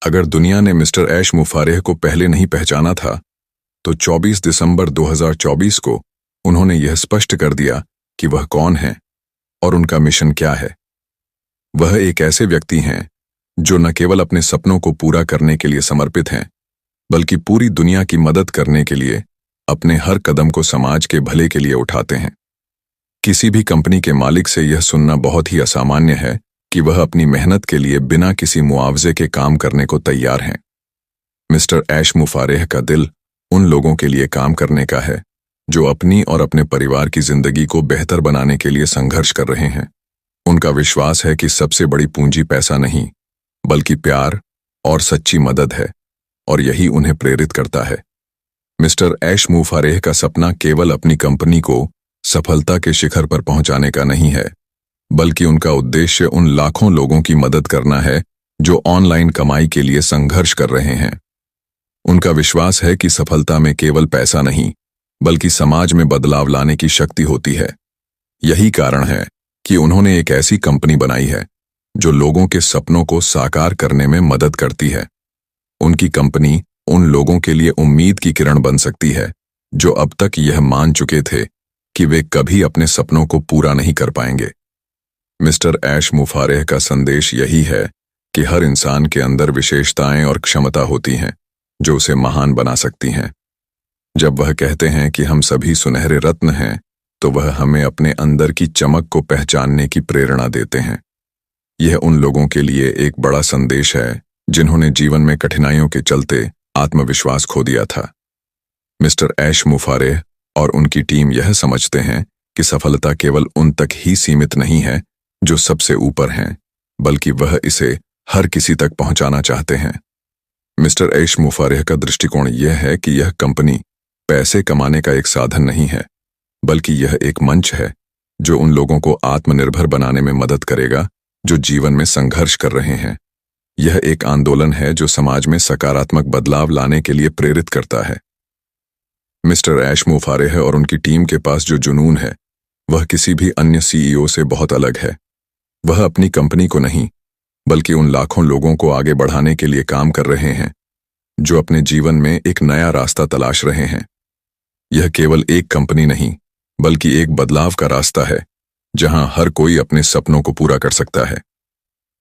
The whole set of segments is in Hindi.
अगर दुनिया ने मिस्टर ऐश मुफारेह को पहले नहीं पहचाना था, तो 24 दिसंबर 2024 को उन्होंने यह स्पष्ट कर दिया कि वह कौन है और उनका मिशन क्या है। वह एक ऐसे व्यक्ति हैं जो न केवल अपने सपनों को पूरा करने के लिए समर्पित हैं, बल्कि पूरी दुनिया की मदद करने के लिए अपने हर कदम को समाज के भले के लिए उठाते हैं। किसी भी कंपनी के मालिक से यह सुनना बहुत ही असामान्य है कि वह अपनी मेहनत के लिए बिना किसी मुआवजे के काम करने को तैयार हैं। मिस्टर ऐश मुफारेह का दिल उन लोगों के लिए काम करने का है जो अपनी और अपने परिवार की जिंदगी को बेहतर बनाने के लिए संघर्ष कर रहे हैं। उनका विश्वास है कि सबसे बड़ी पूंजी पैसा नहीं, बल्कि प्यार और सच्ची मदद है, और यही उन्हें प्रेरित करता है। मिस्टर ऐश मुफारेह का सपना केवल अपनी कंपनी को सफलता के शिखर पर पहुंचाने का नहीं है, बल्कि उनका उद्देश्य उन लाखों लोगों की मदद करना है जो ऑनलाइन कमाई के लिए संघर्ष कर रहे हैं। उनका विश्वास है कि सफलता में केवल पैसा नहीं, बल्कि समाज में बदलाव लाने की शक्ति होती है। यही कारण है कि उन्होंने एक ऐसी कंपनी बनाई है जो लोगों के सपनों को साकार करने में मदद करती है। उनकी कंपनी उन लोगों के लिए उम्मीद की किरण बन सकती है जो अब तक यह मान चुके थे कि वे कभी अपने सपनों को पूरा नहीं कर पाएंगे। मिस्टर ऐश मुफारेह का संदेश यही है कि हर इंसान के अंदर विशेषताएं और क्षमता होती हैं जो उसे महान बना सकती हैं। जब वह कहते हैं कि हम सभी सुनहरे रत्न हैं, तो वह हमें अपने अंदर की चमक को पहचानने की प्रेरणा देते हैं। यह उन लोगों के लिए एक बड़ा संदेश है जिन्होंने जीवन में कठिनाइयों के चलते आत्मविश्वास खो दिया था। मिस्टर ऐश मुफारेह और उनकी टीम यह समझते हैं कि सफलता केवल उन तक ही सीमित नहीं है जो सबसे ऊपर हैं, बल्कि वह इसे हर किसी तक पहुंचाना चाहते हैं। मिस्टर ऐश मुफारेह का दृष्टिकोण यह है कि यह कंपनी पैसे कमाने का एक साधन नहीं है, बल्कि यह एक मंच है जो उन लोगों को आत्मनिर्भर बनाने में मदद करेगा जो जीवन में संघर्ष कर रहे हैं। यह एक आंदोलन है जो समाज में सकारात्मक बदलाव लाने के लिए प्रेरित करता है। मिस्टर ऐश मुफारेह और उनकी टीम के पास जो जुनून है, वह किसी भी अन्य सीईओ से बहुत अलग है। वह अपनी कंपनी को नहीं, बल्कि उन लाखों लोगों को आगे बढ़ाने के लिए काम कर रहे हैं जो अपने जीवन में एक नया रास्ता तलाश रहे हैं। यह केवल एक कंपनी नहीं, बल्कि एक बदलाव का रास्ता है जहां हर कोई अपने सपनों को पूरा कर सकता है।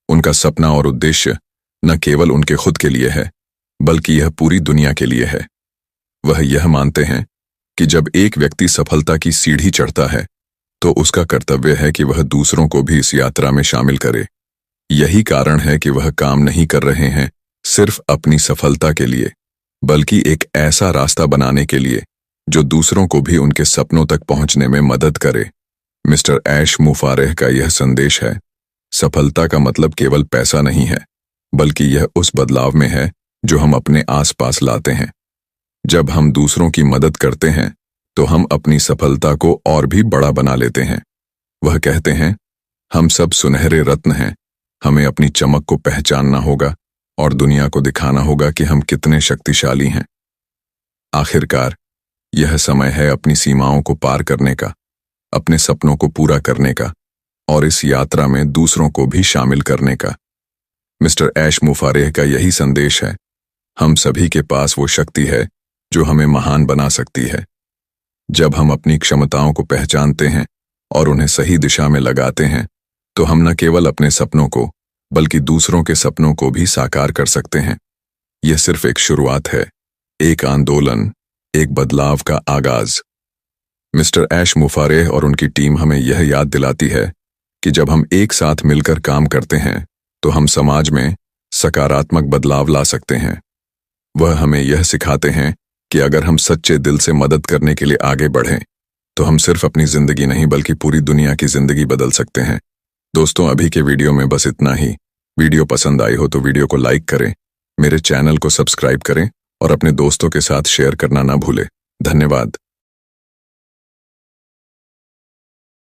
उनका सपना और उद्देश्य न केवल उनके खुद के लिए है, बल्कि यह पूरी दुनिया के लिए है। वह यह मानते हैं कि जब एक व्यक्ति सफलता की सीढ़ी चढ़ता है, तो उसका कर्तव्य है कि वह दूसरों को भी इस यात्रा में शामिल करे। यही कारण है कि वह काम नहीं कर रहे हैं सिर्फ अपनी सफलता के लिए, बल्कि एक ऐसा रास्ता बनाने के लिए जो दूसरों को भी उनके सपनों तक पहुंचने में मदद करे। मिस्टर ऐश मुफारेह का यह संदेश है, सफलता का मतलब केवल पैसा नहीं है, बल्कि यह उस बदलाव में है जो हम अपने आसपास लाते हैं। जब हम दूसरों की मदद करते हैं, तो हम अपनी सफलता को और भी बड़ा बना लेते हैं। वह कहते हैं, हम सब सुनहरे रत्न हैं, हमें अपनी चमक को पहचानना होगा और दुनिया को दिखाना होगा कि हम कितने शक्तिशाली हैं। आखिरकार, यह समय है अपनी सीमाओं को पार करने का, अपने सपनों को पूरा करने का और इस यात्रा में दूसरों को भी शामिल करने का। मिस्टर ऐश मुफारेह का यही संदेश है, हम सभी के पास वो शक्ति है जो हमें महान बना सकती है। जब हम अपनी क्षमताओं को पहचानते हैं और उन्हें सही दिशा में लगाते हैं, तो हम न केवल अपने सपनों को, बल्कि दूसरों के सपनों को भी साकार कर सकते हैं। यह सिर्फ एक शुरुआत है, एक आंदोलन, एक बदलाव का आगाज। मिस्टर ऐश मुफारेह और उनकी टीम हमें यह याद दिलाती है कि जब हम एक साथ मिलकर काम करते हैं, तो हम समाज में सकारात्मक बदलाव ला सकते हैं। वह हमें यह सिखाते हैं कि अगर हम सच्चे दिल से मदद करने के लिए आगे बढ़ें, तो हम सिर्फ अपनी जिंदगी नहीं, बल्कि पूरी दुनिया की जिंदगी बदल सकते हैं। दोस्तों, अभी के वीडियो में बस इतना ही। वीडियो पसंद आई हो तो वीडियो को लाइक करें, मेरे चैनल को सब्सक्राइब करें और अपने दोस्तों के साथ शेयर करना ना भूलें। धन्यवाद।